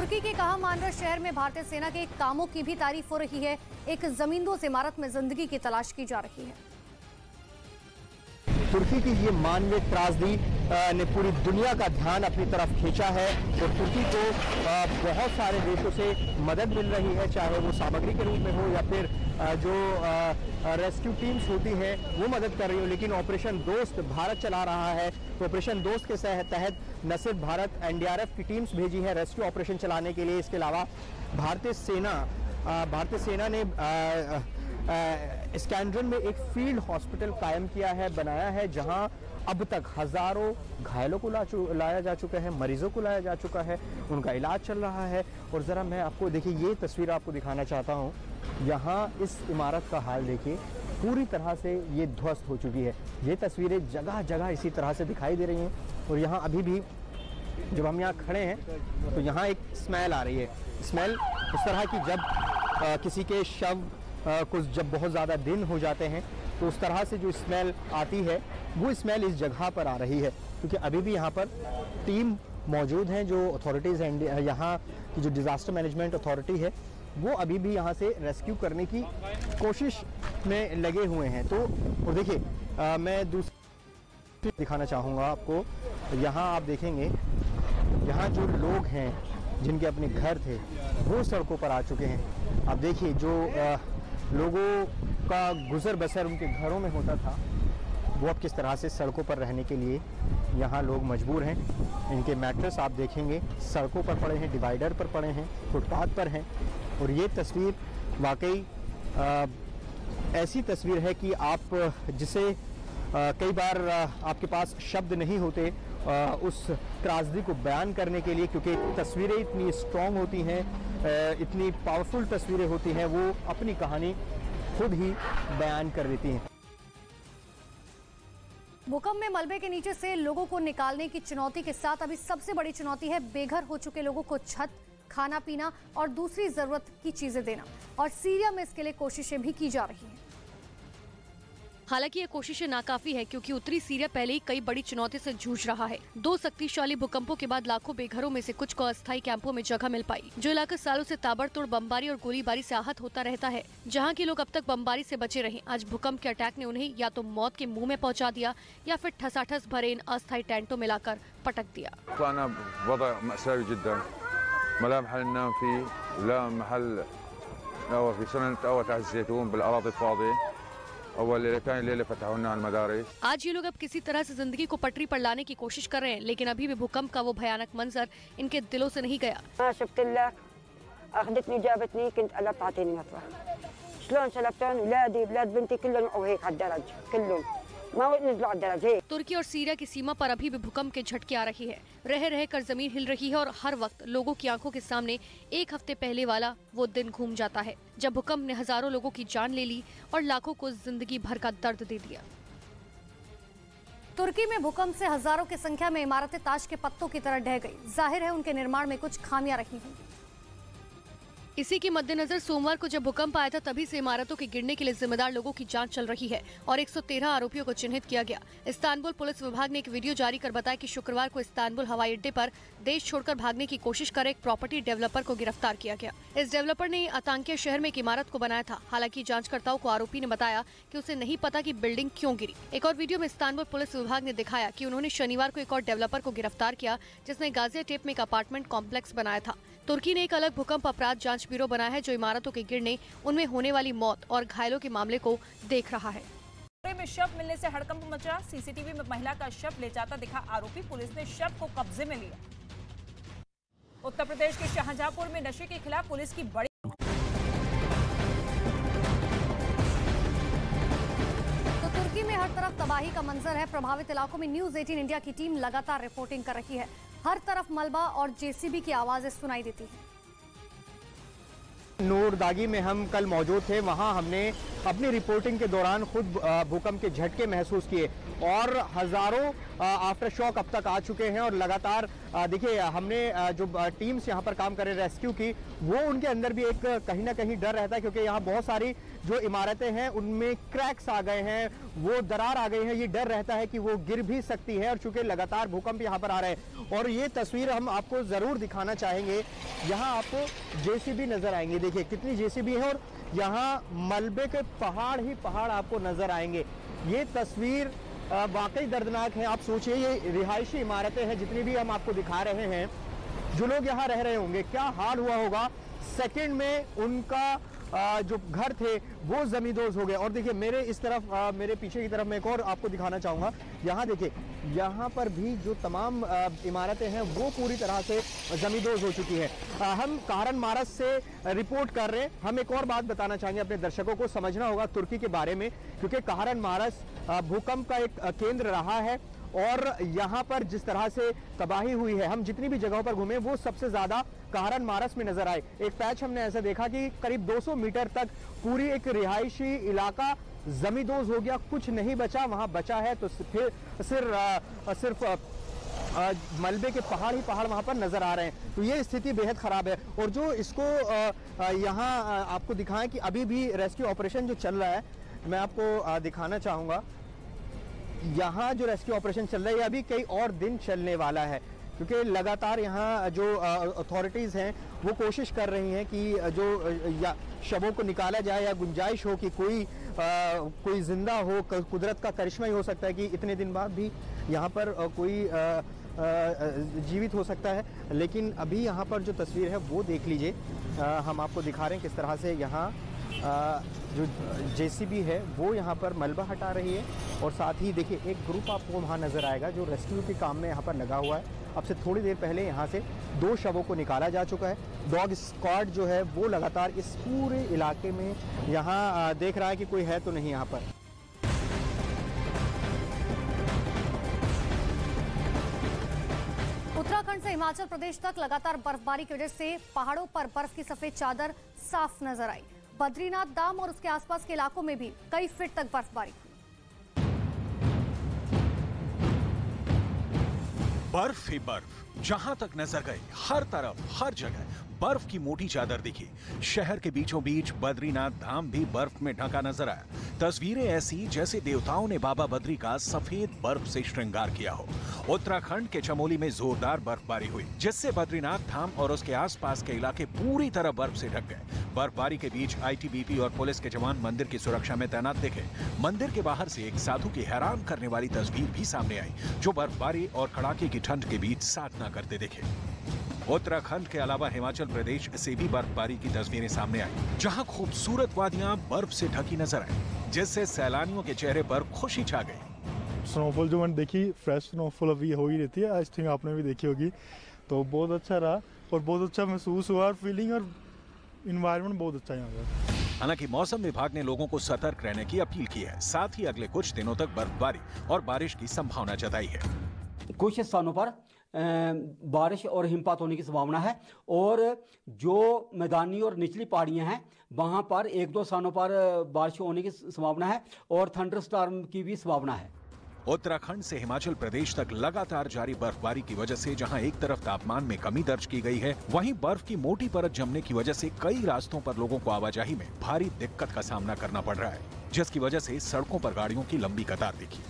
तुर्की के कहा मानरा शहर में भारतीय सेना के कामों की भी तारीफ हो रही है। एक जमींदोज इमारत में जिंदगी की तलाश की जा रही है। तुर्की की ये मानवीय त्रासदी ने पूरी दुनिया का ध्यान अपनी तरफ खींचा है और तुर्की को बहुत सारे देशों से मदद मिल रही है, चाहे वो सामग्री के रूप में हो या फिर जो रेस्क्यू टीम्स होती हैं वो मदद कर रही हो। लेकिन ऑपरेशन दोस्त भारत चला रहा है। तो ऑपरेशन दोस्त के तहत न सिर्फ भारत एनडीआरएफ की टीम्स भेजी है रेस्क्यू ऑपरेशन चलाने के लिए, इसके अलावा भारतीय सेना ने स्कैंड्रन में एक फील्ड हॉस्पिटल कायम किया है, बनाया है, जहां अब तक हजारों घायलों को लाया जा चुका है, मरीजों को लाया जा चुका है, उनका इलाज चल रहा है। और ज़रा मैं आपको देखिए ये तस्वीर आपको दिखाना चाहता हूं। यहाँ इस इमारत का हाल देखिए, पूरी तरह से ये ध्वस्त हो चुकी है। ये तस्वीरें जगह जगह इसी तरह से दिखाई दे रही हैं। और यहाँ अभी भी जब हम यहाँ खड़े हैं तो यहाँ एक स्मेल आ रही है। स्मेल उस तरह की जब किसी के शव कुछ जब बहुत ज़्यादा दिन हो जाते हैं तो उस तरह से जो स्मेल आती है वो स्मेल इस जगह पर आ रही है, क्योंकि अभी भी यहाँ पर टीम मौजूद हैं, जो अथॉरिटीज़ हैं, यहाँ की जो डिज़ास्टर मैनेजमेंट अथॉरिटी है वो अभी भी यहाँ से रेस्क्यू करने की कोशिश में लगे हुए हैं। तो और देखिए मैं दूसरी दिखाना चाहूँगा आपको। यहाँ आप देखेंगे यहाँ जो लोग हैं जिनके अपने घर थे वो सड़कों पर आ चुके हैं। आप देखिए जो लोगों का गुजर बसर उनके घरों में होता था वो अब किस तरह से सड़कों पर रहने के लिए यहाँ लोग मजबूर हैं। इनके मैट्रेस आप देखेंगे सड़कों पर पड़े हैं, डिवाइडर पर पड़े हैं, फुटपाथ पर हैं। और ये तस्वीर वाकई ऐसी तस्वीर है कि आप जिसे कई बार आपके पास शब्द नहीं होते उस त्रासदी को बयान करने के लिए, क्योंकि तस्वीरें इतनी स्ट्रॉन्ग होती हैं, इतनी पावरफुल तस्वीरें होती हैं, वो अपनी कहानी खुद ही बयान कर देती हैं। भूकंप में मलबे के नीचे से लोगों को निकालने की चुनौती के साथ अभी सबसे बड़ी चुनौती है बेघर हो चुके लोगों को छत, खाना पीना और दूसरी जरूरत की चीजें देना। और सीरिया में इसके लिए कोशिशें भी की जा रही हैं। हालांकि ये कोशिशें नाकाफी है, क्योंकि उत्तरी सीरिया पहले ही कई बड़ी चुनौती से जूझ रहा है। 2 शक्तिशाली भूकंपों के बाद लाखों बेघरों में से कुछ को अस्थायी कैंपों में जगह मिल पाई। जो इलाका सालों से ताबड़तोड़ बमबारी और गोलीबारी से आहत होता रहता है, जहां के लोग अब तक बमबारी से बचे रहे, आज भूकंप के अटैक ने उन्हें या तो मौत के मुंह में पहुंचा दिया या फिर ठसाठस भरे इन अस्थायी टेंटों में लाकर पटक दिया। आज ये लोग अब किसी तरह से जिंदगी को पटरी पर लाने की कोशिश कर रहे हैं, लेकिन अभी भी भूकंप का वो भयानक मंजर इनके दिलों से नहीं गया। तुर्की और सीरिया की सीमा पर अभी भी भूकंप के झटके आ रही है। रह रह कर जमीन हिल रही है और हर वक्त लोगों की आंखों के सामने एक हफ्ते पहले वाला वो दिन घूम जाता है जब भूकंप ने हजारों लोगों की जान ले ली और लाखों को जिंदगी भर का दर्द दे दिया। तुर्की में भूकंप से हजारों की संख्या में इमारतें ताश के पत्तों की तरह ढह गई। जाहिर है उनके निर्माण में कुछ खामियां रही होंगी। इसी के मद्देनजर सोमवार को जब भूकंप आया था तभी से इमारतों के गिरने के लिए जिम्मेदार लोगों की जांच चल रही है और 113 आरोपियों को चिन्हित किया गया। इस्तांबुल पुलिस विभाग ने एक वीडियो जारी कर बताया कि शुक्रवार को इस्तांबुल हवाई अड्डे पर देश छोड़कर भागने की कोशिश कर एक प्रॉपर्टी डेवलपर को गिरफ्तार किया गया। इस डेवलपर ने आतंकिया शहर में एक इमारत को बनाया था। हालांकि जांचकर्ताओं को आरोपी ने बताया कि उसे नहीं पता कि बिल्डिंग क्यों गिरी। एक और वीडियो में इस्तांबुल पुलिस विभाग ने दिखाया कि उन्होंने शनिवार को एक और डेवलपर को गिरफ्तार किया जिसने गाजियाटेप में एक अपार्टमेंट कॉम्प्लेक्स बनाया था। तुर्की ने एक अलग भूकंप अपराध जांच ब्यूरो बनाया है जो इमारतों के गिरने, उनमें होने वाली मौत और घायलों के मामले को देख रहा है। में शव मिलने से हड़कंप मचा। सीसीटीवी में महिला का शव ले जाता दिखा आरोपी। पुलिस ने शव को कब्जे में लिया। उत्तर प्रदेश के शाहजहांपुर में नशे के खिलाफ पुलिस की बड़ी तो तुर्की में हर तरफ तबाही का मंजर है। प्रभावित इलाकों में न्यूज़ 18 इंडिया की टीम लगातार रिपोर्टिंग कर रही है। हर तरफ मलबा और जेसीबी की आवाजें सुनाई देती हैं। नूरदागी में हम कल मौजूद थे, वहां हमने अपनी रिपोर्टिंग के दौरान खुद भूकंप के झटके महसूस किए और हजारों आफ्टर शॉक अब तक आ चुके हैं। और लगातार देखिए हमने जो टीम्स यहाँ पर काम कर रहे रेस्क्यू की, वो उनके अंदर भी एक कहीं ना कहीं डर रहता है, क्योंकि यहाँ बहुत सारी जो इमारतें हैं उनमें क्रैक्स आ गए हैं, वो दरार आ गई है। ये डर रहता है कि वो गिर भी सकती है, और चूंकि लगातार भूकंप यहाँ पर आ रहे हैं। और ये तस्वीर हम आपको जरूर दिखाना चाहेंगे। यहाँ आपको जेसीबी नजर आएंगे, देखिए कितनी जेसीबी है, और यहाँ मलबे के पहाड़ ही पहाड़ आपको नजर आएंगे। ये तस्वीर वाकई दर्दनाक है। आप सोचिए, ये रिहायशी इमारतें हैं जितनी भी हम आपको दिखा रहे हैं, जो लोग यहाँ रह रहे होंगे क्या हाल हुआ होगा। सेकंड में उनका जो घर थे वो जमींदोज हो गए। और देखिए मेरे इस तरफ, मेरे पीछे की तरफ मैं एक और आपको दिखाना चाहूंगा। यहाँ देखिए, यहाँ पर भी जो तमाम इमारतें हैं वो पूरी तरह से जमींदोज हो चुकी है। हम कहरनमारस से रिपोर्ट कर रहे हैं। हम एक और बात बताना चाहेंगे, अपने दर्शकों को समझना होगा तुर्की के बारे में, क्योंकि कहरनमारस भूकंप का एक केंद्र रहा है। और यहाँ पर जिस तरह से तबाही हुई है, हम जितनी भी जगहों पर घूमे वो सबसे ज्यादा कहरनमारस में नजर आए। एक पैच हमने ऐसा देखा कि करीब 200 मीटर तक पूरी एक रिहायशी इलाका जमींदोज हो गया, कुछ नहीं बचा। वहां बचा है तो फिर सिर्फ मलबे के पहाड़ ही पहाड़ वहां पर नजर आ रहे हैं। तो ये स्थिति बेहद खराब है। और जो इसको यहाँ आपको दिखाएं कि अभी भी रेस्क्यू ऑपरेशन जो चल रहा है, मैं आपको दिखाना चाहूंगा। यहाँ जो रेस्क्यू ऑपरेशन चल रहा है, ये अभी कई और दिन चलने वाला है, क्योंकि लगातार यहाँ जो अथॉरिटीज़ हैं वो कोशिश कर रही हैं कि जो शवों को निकाला जाए, या गुंजाइश हो कि कोई जिंदा हो। कुदरत का करिश्मा ही हो सकता है कि इतने दिन बाद भी यहाँ पर कोई जीवित हो सकता है। लेकिन अभी यहाँ पर जो तस्वीर है वो देख लीजिए, हम आपको दिखा रहे हैं किस तरह से यहाँ जो जेसीबी है वो यहाँ पर मलबा हटा रही है। और साथ ही देखिए एक ग्रुप आपको वहाँ नज़र आएगा जो रेस्क्यू के काम में यहाँ पर लगा हुआ है। अब से थोड़ी देर पहले यहाँ से 2 शवों को निकाला जा चुका है। डॉग स्क्वाड जो है वो लगातार इस पूरे इलाके में यहाँ देख रहा है कि कोई है तो नहीं यहाँ पर। उत्तराखंड से हिमाचल प्रदेश तक लगातार बर्फबारी की वजह से पहाड़ों पर बर्फ की सफेद चादर साफ नजर आई। बद्रीनाथ धाम और उसके आसपास के इलाकों में भी कई फीट तक बर्फबारी हुई। बर्फ ही बर्फ, जहां तक नजर गई हर तरफ हर जगह बर्फ की मोटी चादर दिखी। शहर के बीचों बीच बद्रीनाथ धाम भी बर्फ में ढका नजर आया। तस्वीरें ऐसी जैसे देवताओं ने बाबा बद्री का सफेद बर्फ से श्रृंगार किया हो। उत्तराखंड के चमोली में जोरदार बर्फबारी हुई, जिससे बद्रीनाथ धाम और उसके आसपास के इलाके पूरी तरह बर्फ से ढक गए। बर्फबारी के बीच आईटीबीपी और पुलिस के जवान मंदिर की सुरक्षा में तैनात दिखे। मंदिर के बाहर से एक साधु की हैरान करने वाली तस्वीर भी सामने आई, जो बर्फबारी और कड़ाके की ठंड के बीच साधना करते दिखे। उत्तराखंड के अलावा हिमाचल प्रदेश से भी बर्फबारी की तस्वीरें सामने आई, जहां खूबसूरत वादियां बर्फ से ढकी नजर आई, जिससे सैलानियों के चेहरे पर खुशी छा गई। स्नोफॉल जो मैंने देखी, फ्रेश स्नोफॉल अभी हो ही रहती है, आई थिंक आपने भी देखी होगी, तो बहुत अच्छा रहा और बहुत अच्छा महसूस हुआ। और फीलिंग और इन्वायरमेंट बहुत अच्छा यहाँ का। हालांकि मौसम विभाग ने लोगों को सतर्क रहने की अपील की है। साथ ही अगले कुछ दिनों तक बर्फबारी और बारिश की संभावना जताई है। कुछ स्थानों पर बारिश और हिमपात होने की संभावना है, और जो मैदानी और निचली पहाड़ियां हैं वहां पर 1-2 स्थानों पर बारिश होने की संभावना है, और थंडर स्टॉर्म की भी संभावना है। उत्तराखंड से हिमाचल प्रदेश तक लगातार जारी बर्फबारी की वजह से जहां एक तरफ तापमान में कमी दर्ज की गई है, वहीं बर्फ की मोटी परत जमने की वजह से कई रास्तों पर लोगों को आवाजाही में भारी दिक्कत का सामना करना पड़ रहा है, जिसकी वजह से सड़कों पर गाड़ियों की लंबी कतार दिखी।